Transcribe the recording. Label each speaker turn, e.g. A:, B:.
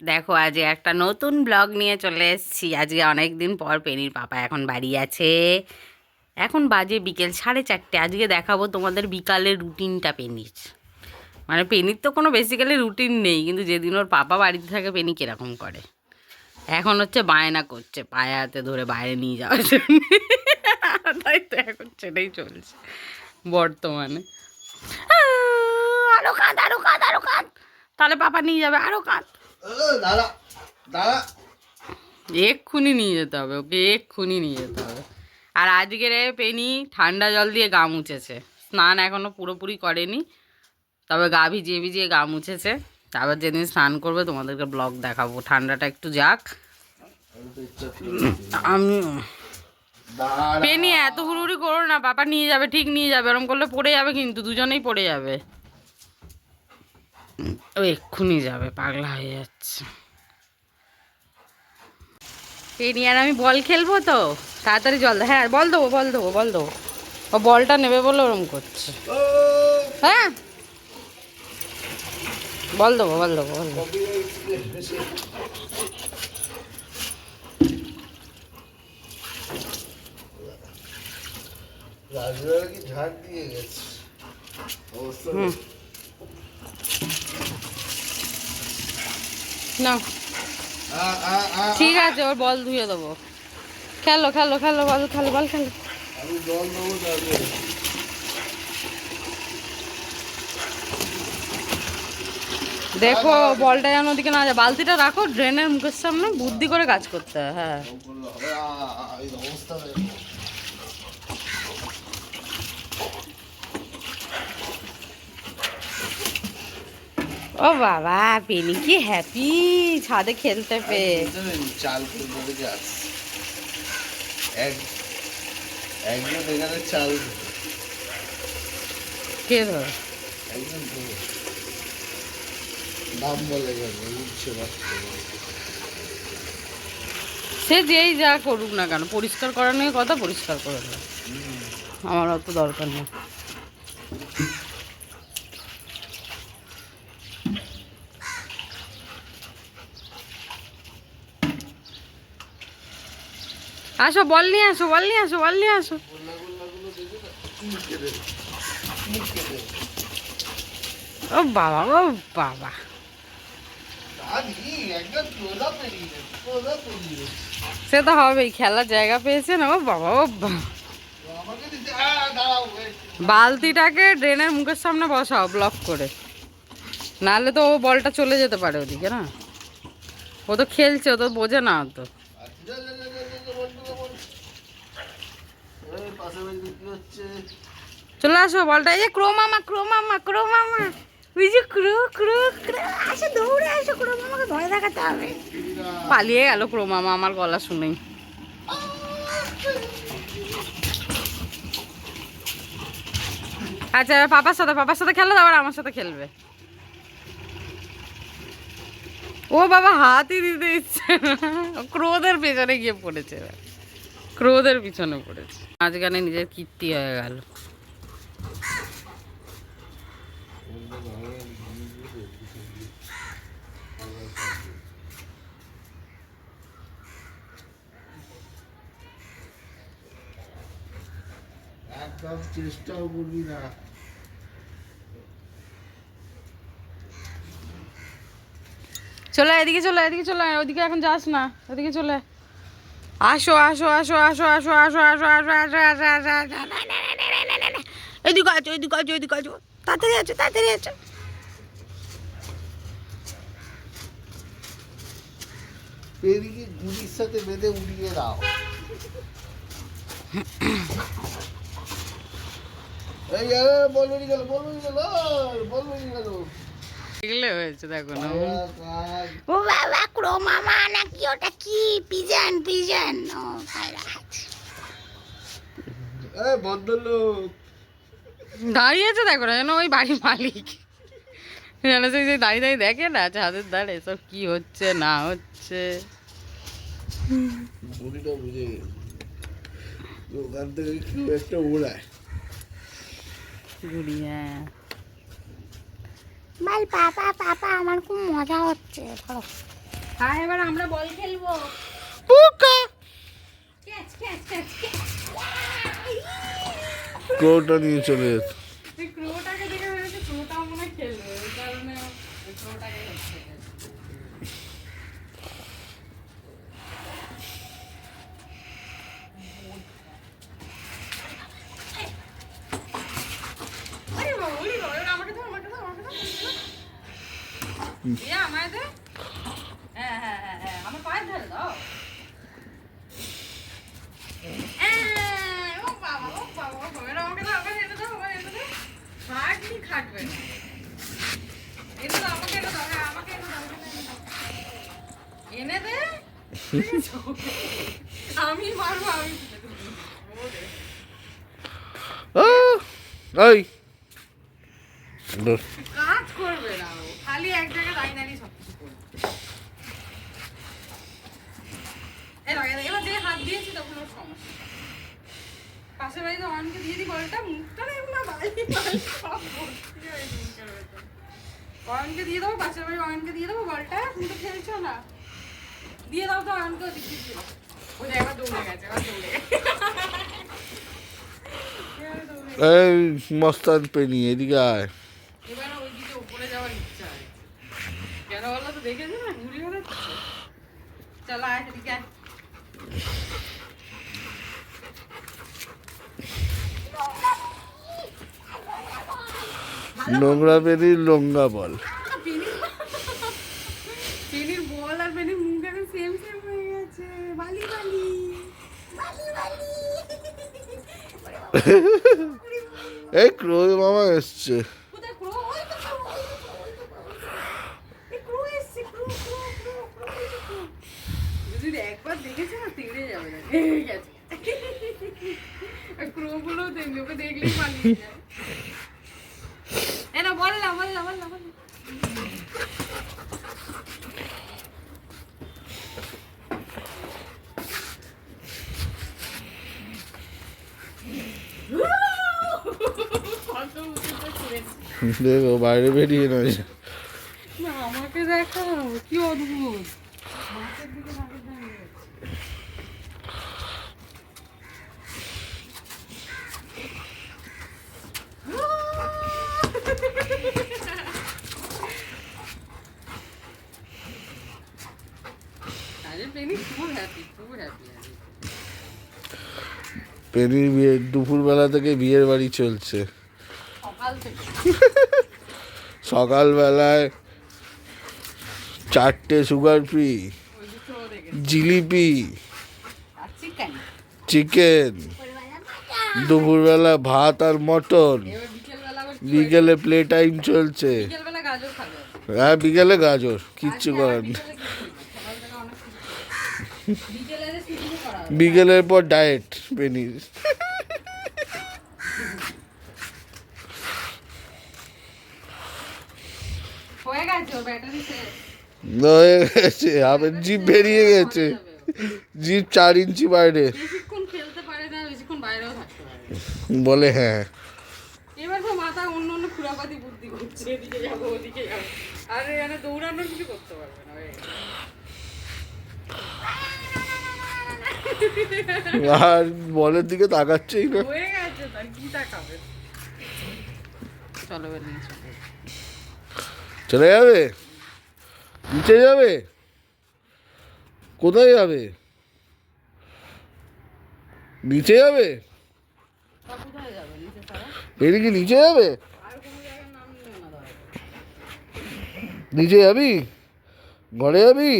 A: দেখো আজ একটা নতুন ব্লগ নিয়ে চলে এসেছি। আজকে অনেক দিন পর পেনির পাপা এখন বাড়ি আছে। এখন বাজে বিকেল 4:30। আজকে দেখাবো তোমাদের বিকালের রুটিনটা পেনির। মানে পেনির তো কোনো বেসিক্যালি রুটিন নেই, কিন্তু যেদিন ওর পাপা বাড়িতে থাকে পেনি কিরকম করে। এখন হচ্ছে বায়না করছে পায়ে হাতে ধরে বাইরে নিয়ে যাওয়ার জন্য। তাই তো এখন সেটাই চলছে বর্তমানে। আরো কাঁদ, আরো কাঁদ, আরো কাঁদ, তাহলে পাপা নিয়ে যাবে। আরো কাঁদ,
B: দাঁড়া দাঁড়া।
A: এক্ষুনি নিয়ে যেতে হবে ওকে, এক্ষুনি নিয়ে যেতে হবে। আর আজকের পেনি ঠান্ডা জল দিয়ে গা মুছেছে, স্নান এখনও পুরোপুরি করেনি, তবে গা ভিজিয়ে ভিজিয়ে গা মুছেছে। তারপর যেদিন স্নান করবে তোমাদেরকে ব্লগ দেখাবো। ঠান্ডাটা একটু যাক। আমি পেনি এত হুড়ুহুড়ি করো না, বাবা নিয়ে যাবে, ঠিক নিয়ে যাবে। এরকম করলে পড়ে যাবে, কিন্তু দুজনেই পড়ে যাবে। ও এক্ষুনি যাবে, পাগলা হয়ে যাচ্ছে। পেনি আর আমি বল খেলবো তো, তাড়াতাড়ি জল দে। হ্যাঁ বল দেবো, বল দেবো, বল দেবো। ও বলটা নেবে বলে ওরম করছে। হ্যাঁ বল দেবো, বল দেবো, বল দেবো।
B: কি ঝাড় দিয়ে গেছে অবস্থা।
A: না ঠিক আছে, ওর বল ধুয়ে দেবো। খেলো খেলো খেলো, বল খেলো, বল খেলো।
B: আমি জল দেবো তাহলে।
A: দেখো বলটা যেন ওদিকে না যায়। বালতিটা রাখো ড্রেনের মুখের সামনে, বুদ্ধি করে কাজ করতে হয়। হ্যাঁ
B: এই অবস্থা
A: ও বাবা, পেনি কি হ্যাপি ছাদে খেলতে পেয়ে।
B: চাল করে গাছ একজন এখানে চাল
A: কে ধর
B: একজন নাম বলে গেল উঠছে।
A: সে যেই যা করুক না কেন, পরিষ্কার করা নিয়ে কথা, পরিষ্কার করে দেবে। আমার অত দরকার নেই। আসো বল নিয়ে আসো, বল নিয়ে আসো, বল নিয়ে আসো। ও বাবা, ও বাবা, সে তো হবেই, খেলার জায়গা পেয়েছে না। ও বাবা, ও বাবা। বালতিটাকে ড্রেনের মুখের সামনে বসাও ব্লক করে, নাহলে তো ও বলটা চলে যেতে পারে ওদিকে না। ও তো খেলছে, ও তো বোঝে না তো। চলে আসো বলটা। এই যে ক্রো মামা, ক্রো মামা, ক্রো মামা, ওই যে ক্রো ক্রো ক্রো, আসো দৌড়ে আসো, ক্রো মামাকে ভয় দেখাতে হবে। পালিয়ে গেল ক্রো মামা আমার গলা শুনেই। আচ্ছা পাপার সাথে, পাপার সাথে খেলো, তারপর আমার সাথে খেলবে। ও বাবা, হাতই দিতে ইচ্ছে না, ক্রোধের পেছনে গিয়ে পড়েছে, ক্রোধের পিছনে পড়েছে। মাঝখানে নিজের কীর্তি হয়ে গেল।
B: একদম চেষ্টাও করবি না।
A: চলে এদিকে, চলে এদিকে, চলে ওইদিকে এখন যাস না, ওদিকে চলে আসো, আসো আসো আসো আসো আসো আসো আসো আসো আসো আসো আসো। এদিকে আছো, এদিকে আছো, এদিকে আছো, তাড়াতাড়ি আছো, তাড়াতাড়ি আছো।
B: পেরিকে গুলির সাথে বেঁধে উড়িয়ে দাও। এই বল বেরিয়ে গেল, বল বেরিয়ে গেল, বল বেরিয়ে গেল।
A: এগুলো হয়েছে দেখো না।
B: কাজ
A: ও বাবা, ক্রো মামা নাকি ওটা, কি পিজন, পিজন। ও
B: ভদ্রলোক
A: দাঁড়িয়েছে দেখো না, যেন ওই বাড়ির মালিক যেন সেই যে দাঁড়িয়ে দাঁড়িয়ে দেখে না ছাদের ধারে সব কি হচ্ছে না হচ্ছে।
B: বুড়িটা বুঝে গেছে ওখান থেকে কেউ একটা ওড়ায়।
A: গুড়িয়া বল পাপা, পাপা আমার খুব মজা হচ্ছে। ধরো হ্যাঁ এবার আমরা বল খেলবো।
B: পোকা
A: ক্যাচ ক্যাচ ক্যাচ ক্যাচ।
B: ক্রোটা নিয়ে চলে যেত।
A: এই ক্রোটাকে দেখে ভেবেছি ক্রোটাও মনে হয় খেলবে, ওই কারণে ওই ক্রোটাকে হচ্ছে। আরে বাবা, ওরে বাবা, এবার আমাকে দাও, আমাকে দাও, আমাকে দাও, আমাকে দাও। দিয়া, আমায় দে। হ্যাঁ হ্যাঁ হ্যাঁ হ্যাঁ, আমার পায়ের ধারে দাও। ও বাবা, ও বাবা, ও বাবা, এবার আমাকে দাও, আমাকে এনে দাও, আমাকে এনে দাও। খাটনি খাটবে না। এনে দাও, আমাকে এনে দাও, হ্যাঁ, আমাকে এনে দাও, আমাকে এনে দাও। এনে দে। আমি মারবো, আমি
B: এই
A: কাজ করবে না ও, খালি এক জায়গায় দাঁড়িয়ে দাঁড়িয়ে সব কিছু করবে। এবার যে হাত দিয়েছি তখন ওর সমস্যা। পাশের বাড়িতে অয়নকে দিয়ে দিই বলটা, মুখটা না এমন বালি বালি সব ভর্তি হয়ে মুখের ভেতর। অয়নকে দিয়ে দেবো, পাশের বাড়ি অয়নকে দিয়ে দেবো বলটা, তুমি তো খেলছো না, দিয়ে দাও তো অয়নকে, দিচ্ছি। ও যে একবার দৌড়ে গেছে, এবার দৌড়ে গেছে।
B: এই মস্তান পেনি এদিকে আয়।
A: এবার ওইদিকে উপরে যাওয়ার ইচ্ছা আছে। কেন বলো তো, দেখেছো না ঘুরি বেড়াচ্ছে। চলো আয় এদিকে আয়।
B: নোংরা পেনির লঙ্গা বল।
A: পেনির বল আর পেনির মুখ এখন সেম সেম হয়ে গেছে, বালি বালি বালি বালি।
B: এই ক্রো মামা এসছে।
A: কোথায় ক্রো? ওই তো ক্রো, ওই তো ক্রো, ওই তো ক্রো। এই ক্রো এসছে, ক্রো ক্রো ক্রো ক্রো, ওই তো ক্রো। যদি একবার দেখেছে না তেড়ে যাবে না, এই গেছে। ক্রো গুলো তেমনি, ওকে দেখলেই পালিয়ে যায়। এ না, বল না, বল না, বল না, বল না।
B: দেখো বাইরে বেরিয়ে নয়।
A: না, আমাকে দেখাও, কি অদ্ভুত। মাছের দিকে নজর দাঁড়িয়ে আছে। আরে পেনি খুব হ্যাপি, খুব হ্যাপি।
B: পেনির বিয়ে দুপুরবেলা থেকে বিয়ের বাড়ি চলছে।
A: সকাল থেকে
B: সকালবেলায় 4টে সুগার ফ্রি,
A: ওই দুটো দেখেছি।
B: জিলিপি,
A: আর চিকেন।
B: চিকেন, দুপুরবেলা ভাত আর মটন,
A: এবার বিকেলবেলা আবার কি
B: বিকেলে প্লে টাইম চলছে।
A: হয়েছে? বিকেলবেলা গাজর খাবে।
B: হ্যাঁ বিকেলে গাজর, কিচ্ছু
A: আজকে
B: করার
A: আবার
B: নেই।
A: বিকেলে কিছু না, সকাল থেকে অনেক কিছু। বিকেলে যে শুধু করা হবে।
B: বিকেলের পর ডায়েট পেনির।
A: হয়ে গেছে, ওর ব্যাটারি শেষ।
B: হয়ে গেছে, আবার জিভ বেরিয়ে গেছে, জিভ 4 ইঞ্চি বাইরে।
A: বেশিক্ষণ খেলতে পারে না, বেশিক্ষণ বাইরেও থাকতে পারে না।
B: বলে হ্যাঁ।
A: এবার তো মাথা অন্য অন্য খুরাপাতি বুদ্ধি করছে, এদিকে যাবো ওদিকে যাবো, আর এখানে দৌড়ানোর কিছু করতে পারবে না। হয়ে গেছে।
B: আর বলের দিকে তাকাচ্ছেই না।
A: হয়ে গেছে, তার কি তাকাবে। চলো এবার নিয়ে চলো।
B: চলে যাবে, নিচে যাবে, কোথায় যাবে? নিচে যাবে?
A: তা কোথায় যাবে নিচে ছাড়া?
B: পেনি কি নিচে যাবে?
A: আর কোনো জায়গার নাম নিও না দাদা।
B: নিচে যাবি? ঘরে যাবি?